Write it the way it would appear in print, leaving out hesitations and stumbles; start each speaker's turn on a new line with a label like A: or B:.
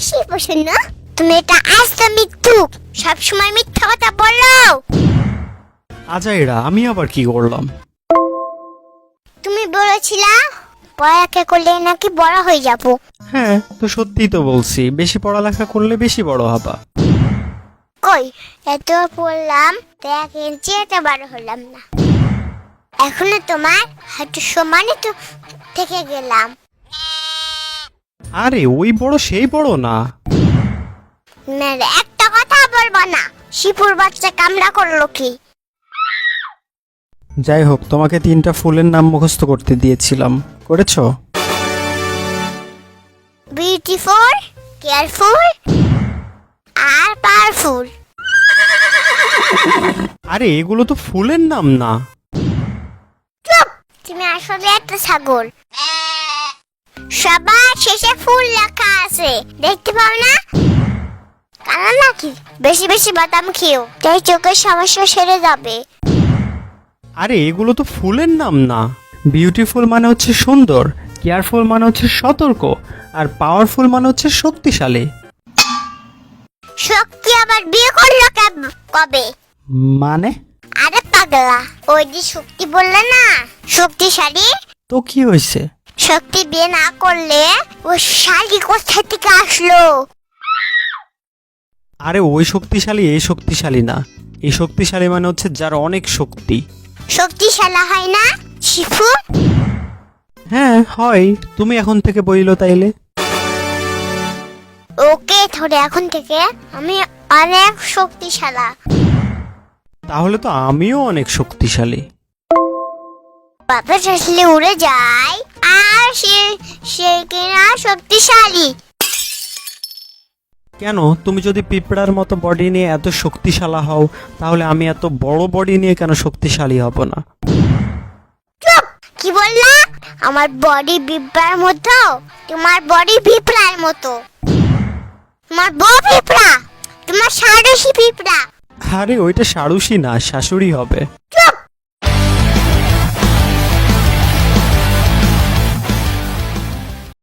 A: বেশি পছন্দ। তুমি এটা আজ তো মৃত্যু, সবসময় মিথ্যা কথা বলো।
B: আজাইরা, আমি আবার কি করলাম?
A: তুমি বলেছিলা পড়ালেখা করলে নাকি বড় হয়ে যাবো।
B: হ্যাঁ, তো সত্যিই তো বলছি, বেশি পড়ালেখা করলে বেশি বড় হবা।
A: কই, এত পড়লাম, 1 ইঞ্চি এত বড় হলাম না। এখনো তোমার হাঁটু সমানে তো থেকে গেলাম।
B: আরে ওই বড় সেই বড় না।
A: মেরে একটা কথা বলবো না। শিপুর বাচ্চা কামড়া করলো কি?
B: যাই হোক, তোমাকে 3টা ফুলের নাম মুখস্থ করতে দিয়েছিলাম, করেছো?
A: বিউটিফুল, কেয়ারফুল আর পাওয়ারফুল।
B: আরে এগুলো তো ফুলের নাম না।
A: চুপ, তুমি আসলে একটা ছাগল। সবার শেষে ফুল লেখা আছে, দেখতে পাও না? কানা নাকি? বেশি বেশি বাদাম খেও, তাই চোখের সমস্যা সেরে যাবে।
B: আরে এগুলো তো ফুলের নাম না। বিউটিফুল মানে হচ্ছে সুন্দর, কেয়ারফুল মানে হচ্ছে সতর্ক, আর পাওয়ারফুল মানে হচ্ছে শক্তিশালী।
A: শক্তি আবার বিয়ে করলো কবে?
B: মানে?
A: আরে পাগলা, ওই যে শক্তি বললে না, শক্তিশালী।
B: তো কি হয়েছে?
A: শক্তি বিয়ে না করলে ও শালী কোথা থেকে আসলো?
B: আরে ওই শক্তিশালী এই শক্তিশালী না, এই শক্তিশালী মানে হচ্ছে যার অনেক শক্তি।
A: শক্তিশালী হয় না শিফু?
B: হ্যাঁ হয়, তুমি এখন থেকে বইলো তাইলে।
A: ওকে, ধরে এখন থেকে আমি অনেক শক্তিশালী।
B: তাহলে তো আমিও অনেক শক্তিশালী।
A: বাতাস আসলে উড়ে যায়, আর সে কিনা শক্তিশালী।
B: কেন, তুমি যদি পিঁপড়ার মতো বডি নিয়ে এত শক্তিশালী হও, তাহলে আমি এত বড় বডি নিয়ে কেন শক্তিশালী হব না?
A: চুপ, কি বললা? আমার বডি পিঁপড়ার মতো, তোমার বডি পিঁপড়ার মতো। তোমার বউ পিঁপড়া, তোমার সারসী পিঁপড়া।
B: আরে ওইটা সারুসি না, শাশুড়ি হবে।